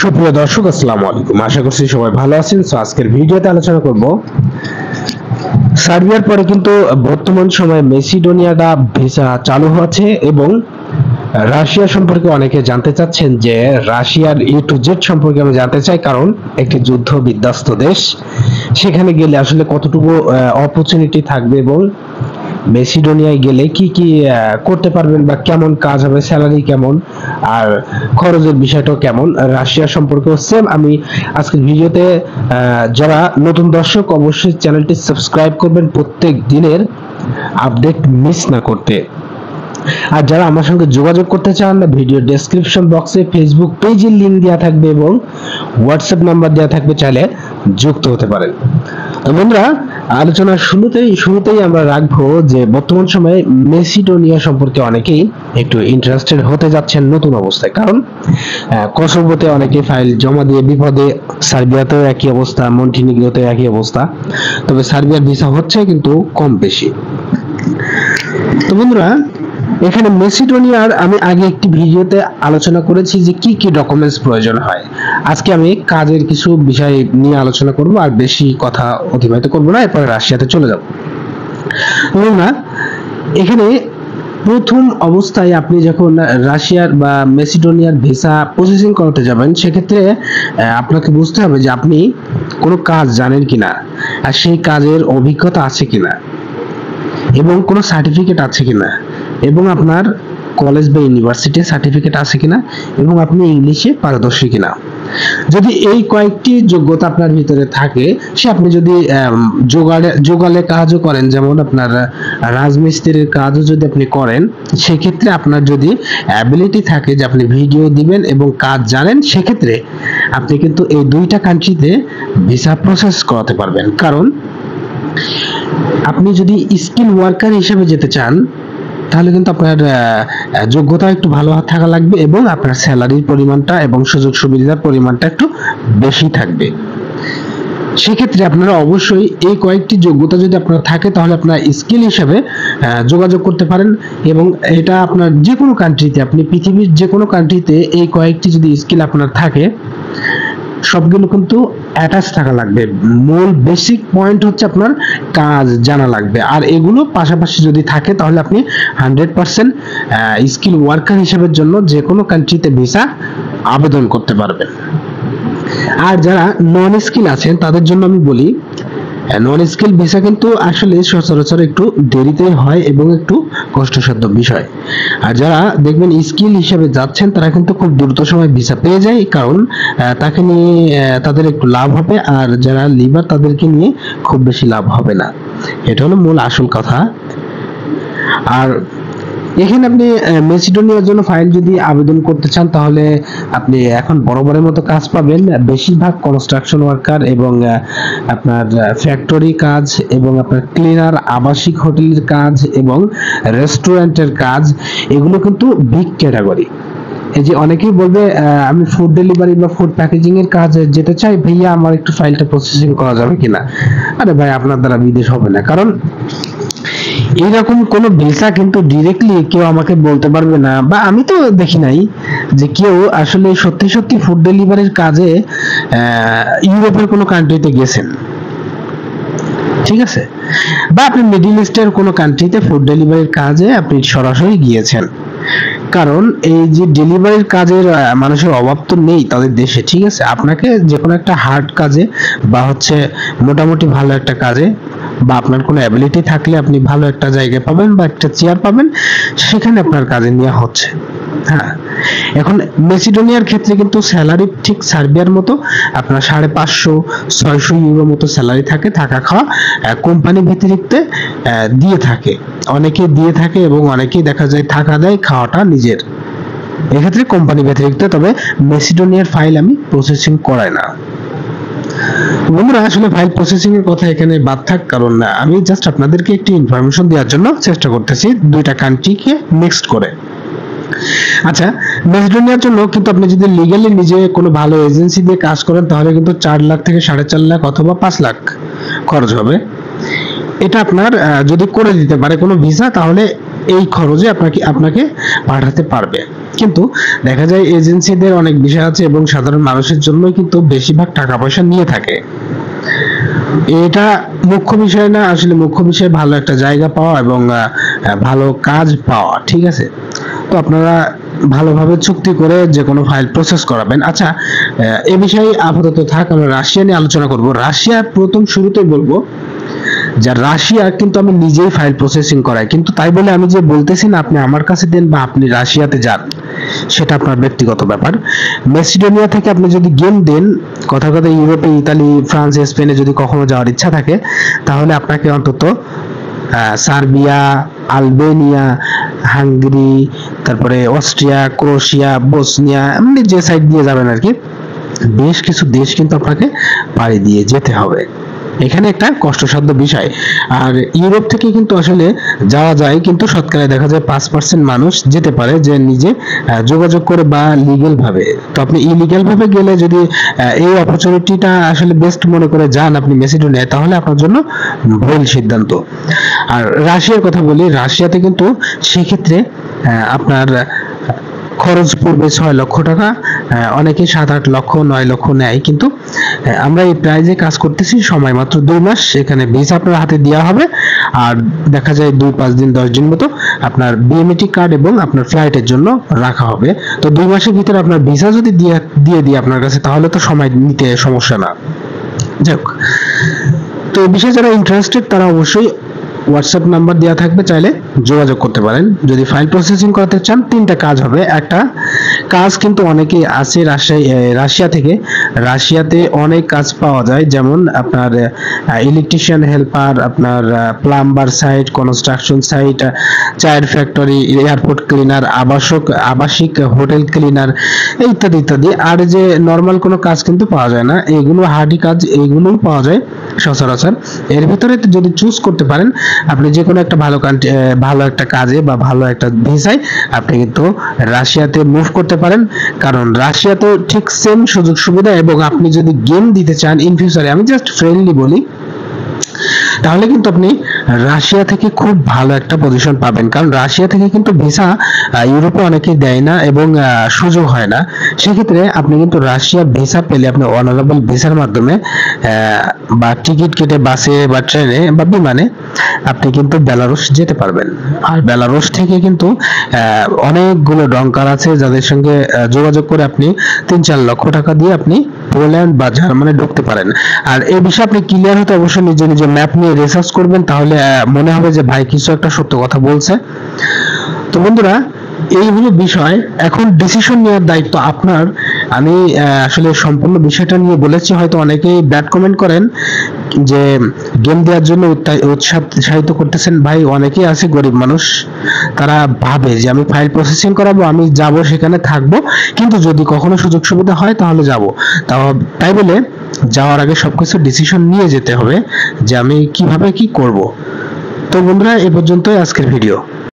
সুপ্রিয় দর্শক, আসসালামু আলাইকুম। আশা করছি সবাই ভালো আছেন। সো আজকের ভিডিওতে আলোচনা করব সার্বিয়ার পরে কিন্তু বর্তমান সময়ে মেসিডোনিয়াটা ভিসা চালু হচ্ছে এবং রাশিয়া সম্পর্কে অনেকে জানতে চাচ্ছেন যে রাশিয়ার এ টু জেড সম্পর্কে আমি জানতে চাই, কারণ একটি যুদ্ধ বিধ্বস্ত দেশ, সেখানে গেলে আসলে কতটুকু অপরচুনিটি থাকবে এবং মেসিডোনিয়ায় গেলে কি কি করতে পারবেন বা কেমন কাজ হবে, স্যালারি কেমন, আর খরচের বিষয়টাও কেমন। রাশিয়া সম্পর্কেও সেম আমি আজকের ভিডিওতে, যারা নতুন দর্শক অবশ্যই চ্যানেলটি সাবস্ক্রাইব করবেন প্রত্যেক দিনের আপডেট মিস না করতে। আর যারা আমার সঙ্গে যোগাযোগ করতে চান, ভিডিও ডেসক্রিপশন বক্সে ফেসবুক পেজের লিংক দেওয়া থাকবে এবং হোয়াটসঅ্যাপ নাম্বার দেওয়া থাকবে, চাইলে যুক্ত হতে পারেন। তো বন্ধুরা, আলোচনার শুরুতেই আমরা রাখবো যে বর্তমান সময়ে মেসিডোনিয়া সম্পর্কে অনেকেই একটু ইন্টারেস্টেড হতে যাচ্ছেন নতুন অবস্থায়, কারণ কসোভোতে অনেকে ফাইল জমা দিয়ে বিপদে, সার্বিয়াতেও একই অবস্থা, মন্টিনিগ্রোতেও একই অবস্থা। তবে সার্বিয়ার ভিসা হচ্ছে কিন্তু কম বেশি। তো বন্ধুরা, এখানে মেসিডোনিয়ার আমি আগে একটি ভিডিওতে আলোচনা করেছি যে কি কি ডকুমেন্টস প্রয়োজন হয়। আজকে আমি কাজের কিছু বিষয় নিয়ে আলোচনা করব, আর বেশি কথা অতিবাহিত করব না, এরপরে রাশিয়াতে চলে যাব। না, এখানে প্রথম অবস্থায় আপনি যখন রাশিয়ার বা মেসিডোনিয়ার ভিসা প্রসেসিং করতে যাবেন, সেক্ষেত্রে আপনাকে বুঝতে হবে যে আপনি কোনো কাজ জানেন কিনা, আর সেই কাজের অভিজ্ঞতা আছে কিনা, এবং কোনো সার্টিফিকেট আছে কিনা, এবং আপনার কলেজ বা ইউনিভার্সিটি সার্টিফিকেট আছে কিনা, এবং আপনি ইংলিশে পারদর্শী কিনা। যদি এই কয়েকটি যোগ্যতা আপনার ভিতরে থাকে, সে আপনি যদি জোগালে কাজও করেন, যেমন আপনার রাজমিস্ত্রির কাজও যদি আপনি করেন, সেক্ষেত্রে আপনার যদি অ্যাবিলিটি থাকে যে আপনি ভিডিও দিবেন এবং কাজ জানেন, সেক্ষেত্রে আপনি কিন্তু এই দুইটা কান্ট্রিতে ভিসা প্রসেস করাতে পারবেন। কারণ আপনি যদি স্কিল ওয়ার্কার হিসেবে যেতে চান, তাহলে কিন্তু আপনার যোগ্যতা একটু ভালো থাকা লাগবে এবং আপনার স্যালারির পরিমাণটা এবং সুযোগ সুবিধার পরিমাণটা একটু বেশি থাকবে। সেক্ষেত্রে আপনারা অবশ্যই এই কয়েকটি যোগ্যতা যদি আপনার থাকে, তাহলে আপনার স্কিল হিসেবে যোগাযোগ করতে পারেন। এবং এটা আপনার যে কোনো কান্ট্রিতে, আপনি পৃথিবীর যে কোনো কান্ট্রিতে এই কয়েকটি যদি স্কিল আপনার থাকে, সবগুলো কিন্তু অ্যাটাচ থাকা লাগবে। মূল বেসিক পয়েন্ট হচ্ছে আপনার কাজ জানা লাগবে, আর এগুলো পাশাপাশি যদি থাকে, তাহলে আপনি 100% স্কিল ওয়ার্কার হিসেবের জন্য যে কোনো কান্ট্রিতে ভিসা আবেদন করতে পারবেন। আর যারা নন স্কিল আছেন, তাদের জন্য আমি বলি, নন স্কিল ভিসা কিন্তু আসলে সচরাচর একটু দেরিতে হয় এবং একটু কষ্টসাধ্য বিষয়। আর যারা দেখবেন স্কিল হিসেবে যাচ্ছেন, তারা কিন্তু খুব দ্রুত সময় ভিসা পেয়ে যায়, কারণ তাকে নিয়ে তাদের একটু লাভ হবে, আর যারা লিভার তাদেরকে নিয়ে খুব বেশি লাভ হবে না। এটা হলো মূল আসল কথা। আর এখানে আপনি মেসিডোনিয়ার জন্য ফাইল যদি আবেদন করতে চান, তাহলে আপনি এখন বরাবরের মতো কাজ পাবেন। বেশিরভাগ কনস্ট্রাকশন ওয়ার্কার এবং আপনার ফ্যাক্টরি কাজ, এবং আপনার ক্লিনার, আবাসিক হোটেলের কাজ এবং রেস্টুরেন্টের কাজ, এগুলো কিন্তু বিগ ক্যাটাগরি। এই যে অনেকেই বলবে আমি ফুড ডেলিভারি বা ফুড প্যাকেজিং এর কাজে যেতে চাই, ভাইয়া আমার একটু ফাইলটা প্রসেসিং করা যাবে কিনা। আরে ভাই, আপনার দ্বারা বিদেশ হবে না, কারণ এরকম কোনো ভিসা কিন্তু ডিরেক্টলি কেউ আমাকে বলতে পারবে না, বা আমি তো দেখি নাই যে কেউ আসলে সত্যি সত্যি ফুড ডেলিভারির কাজে ইউরোপের কোনো কান্ট্রিতে গেছেন, ঠিক আছে, বা আপনি মিডল ইস্টের কোনো কান্ট্রিতে ফুড ডেলিভারির কাজে আপনি সরাসরি গিয়েছেন। কারণ এই যে ডেলিভারির কাজের মানুষের অভাব তো নেই তাদের দেশে, ঠিক আছে। আপনাকে যে কোনো একটা হার্ড কাজে বা হচ্ছে মোটামুটি ভালো একটা কাজে, বা আপনার কোনো অ্যাবিলিটি থাকলে আপনি ভালো একটা জায়গায় পাবেন বা একটা চেয়ার পাবেন, সেখানে আপনার কাজে নেওয়া হচ্ছে। হ্যাঁ, এখন মেসিডোনিয়ার ক্ষেত্রে কিন্তু স্যালারি ঠিক সার্বিয়ার মতো আপনার 550-600 ইউরো মতো স্যালারি থাকে, থাকা খাওয়া কোম্পানি ভিত্তিক দিয়ে থাকে, অনেকে দিয়ে থাকে, এবং অনেকেই দেখা যায় থাকা দেয়, খাওয়াটা নিজের, এক্ষেত্রে কোম্পানি ব্যতিরিক্ত। তবে মেসিডোনিয়ার ফাইল আমি প্রসেসিং করাই না। বন্ধুরা, আসলে ফাইল প্রসেসিং এর কথা এখানে বাদ থাক, কারণ আমি জাস্ট আপনাদেরকে একটি ইনফরমেশন দেওয়ার জন্য চেষ্টা করতেছি দুইটা কান্ট্রিকে মিক্সড করে। আচ্ছা, মেসিডোনিয়ার জন্য কিন্তু আপনি যদি লিগ্যালি নিজে কোনো ভালো এজেন্সি দিয়ে কাজ করেন, তাহলে কিন্তু 4 লাখ থেকে 4.5 লাখ অথবা 5 লাখ খরচ হবে। এটা আপনার যদি করে দিতে পারে কোনো ভিসা, তাহলে এই খরচে আপনাকে পাঠাতে পারবে। কিন্তু দেখা যায় এজেন্সিদের অনেক বিষয় আছে এবং সাধারণ মানুষের জন্যই কিন্তু বেশিরভাগ টাকা পয়সা নিয়ে থাকে। এটা মুখ্য বিষয় না, আসলে মুখ্য বিষয় ভালো একটা জায়গা পাওয়া এবং ভালো কাজ পাওয়া, ঠিক আছে? তো আপনারা ভালোভাবে চুক্তি করে যে কোনো ফাইল প্রসেস করাবেন। আচ্ছা, এ বিষয়ে আপাতত থাক, আমরা রাশিয়া নিয়ে আলোচনা করব। রাশিয়া প্রথম শুরুতেই বলবো যে রাশিয়া কিন্তু আমি নিজেই ফাইল প্রসেসিং করাই, কিন্তু তাই বলে আমি যে বলতেছি না আপনি আমার কাছে দেন বা আপনি রাশিয়াতে যান, সেটা আপনার ব্যক্তিগত ব্যাপার। মেসিডোনিয়া থেকে আপনি যদি গেম দেন, কথা ইউরোপে, ইতালি, ফ্রান্স, স্পেনে যদি কখনো যাওয়ার ইচ্ছা থাকে, তাহলে আপনাকে অন্তত সার্বিয়া, আলবেনিয়া, হাঙ্গেরি, তারপরে অস্ট্রিয়া, ক্রোয়েশিয়া, বসনিয়া, এমনি যে সাইড দিয়ে যাবেন আর কি, বেশ কিছু দেশ কিন্তু আপনাকে পাড়ি দিয়ে যেতে হবে। এখানে একটা কষ্টসাধ্য বিষয়। আর ইউরোপ থেকে কিন্তু আসলে যাওয়া যায়, কিন্তু শতকরা দেখা যায় 5% মানুষ যেতে পারে যে নিজে যোগাযোগ করে বা লিগ্যাল ভাবে। তো আপনি ইলিগ্যাল ভাবে গেলে যদি এই অপরচুনিটিটা আসলে বেস্ট মনে করে যান আপনি মেসিডোনিয়ায়, তাহলে আপনার জন্য ভুল সিদ্ধান্ত। আর রাশিয়ার কথা বলি, রাশিয়াতে কিন্তু সেক্ষেত্রে আপনার খরচ পড়বে 6 লক্ষ টাকা, অনেকে 7-8 লক্ষ 9 লক্ষ নেয়, কিন্তু আমরা এই প্রাইজে কাজ করতেছি সময় মাত্র 2 মাস। এখানে ভিসা আপনার হাতে দেওয়া হবে, আর দেখা যায় 2-5 দিন 10 দিন মতো আপনার বিএমইটি কার্ড এবং আপনার ফ্লাইটের জন্য রাখা হবে। তো 2 মাসের ভিতরে আপনার ভিসা যদি দিয়ে দিই আপনার কাছে, তাহলে তো সময় নিতে সমস্যা না। যাক, তো এই বিষয়ে যারা ইন্টারেস্টেড তারা অবশ্যই হোয়াটসঅ্যাপ নাম্বার দেওয়া থাকবে, চাইলে যোগাযোগ করতে পারেন। যদি ফাইল প্রসেসিং করতে চান 3টা কাজ হবে। একটা কাজ কিন্তু অনেকেই আছে রাশিয়া থেকে, রাশিয়াতে অনেক কাজ পাওয়া যায়, যেমন আপনার ইলেকট্রিশিয়ান হেল্পার, আপনার প্লাম্বার সাইট, কনস্ট্রাকশন সাইট, চায়ের ফ্যাক্টরি, এয়ারপোর্ট ক্লিনার, আবাসিক হোটেল ক্লিনার, ইত্যাদি ইত্যাদি। আর যে নর্মাল কোনো কাজ কিন্তু পাওয়া যায় না, এগুলো হার্ডি কাজ, এইগুলোও পাওয়া যায় সচরাচর। এর ভিতরে যদি চুজ করতে পারেন আপনি যে কোনো একটা ভালো একটা কাজে বা ভালো একটা ভিসায় আপনি কিন্তু রাশিয়াতে মুভ করতে পারেন। কারণ রাশিয়াতে ঠিক সেম সুযোগ সুবিধা, এবং আপনি যদি গেম দিতে চান ইন ফিউচারে, আমি জাস্ট ফ্রেন্ডলি বলি, তাহলে কিন্তু আপনি রাশিয়া থেকে খুব ভালো একটা পজিশন পাবেন। কারণ রাশিয়া থেকে কিন্তু ভিসা ইউরোপে অনেকেই দেয় না এবং সুযোগ হয় না। সেক্ষেত্রে আপনি কিন্তু রাশিয়া ভিসা পেলে আপনি অনারেবল ভিসার মাধ্যমে বা টিকিট কেটে বাসে বা ট্রেনে বা বিমানে আপনি কিন্তু বেলারুশ যেতে পারবেন। আর বেলারুশ থেকে কিন্তু অনেকগুলো ডঙ্কার আছে যাদের সঙ্গে যোগাযোগ করে আপনি 3-4 লক্ষ টাকা দিয়ে আপনি পোল্যান্ড বা জার্মানি ঢুকতে পারেন। আর এই বিষয়ে আপনি ক্লিয়ার হতে অবশ্যই নিজে নিজে ম্যাপ নিয়ে রিসার্চ করবেন, তাহলে মনে হবে যে ভাই কিছু একটা সত্য কথা বলছে। তো বন্ধুরা, এই হলো বিষয়। এখন ডিসিশন নেওয়ার দায়িত্ব আপনার। আমি আসলে সম্পূর্ণ বিষয়টা নিয়ে বলেছি, হয়তো অনেকেই ব্যাড কমেন্ট করেন যে গেম দেওয়ার জন্য উৎসাহিত করতেছেন। ভাই, অনেকেই আছে গরিব মানুষ, তারা ভাবে যে আমি ফাইল প্রসেসিং করাবো, আমি যাব সেখানে থাকবো, কিন্তু যদি কখনো সুযোগ সুবিধা হয় তাহলে যাব। তাই বলে যাওয়ার আগে সবকিছু ডিসিশন নিয়ে যেতে হবে যে আমি কিভাবে কি করব। তো বন্ধুরা, এ পর্যন্তই আজকের ভিডিও।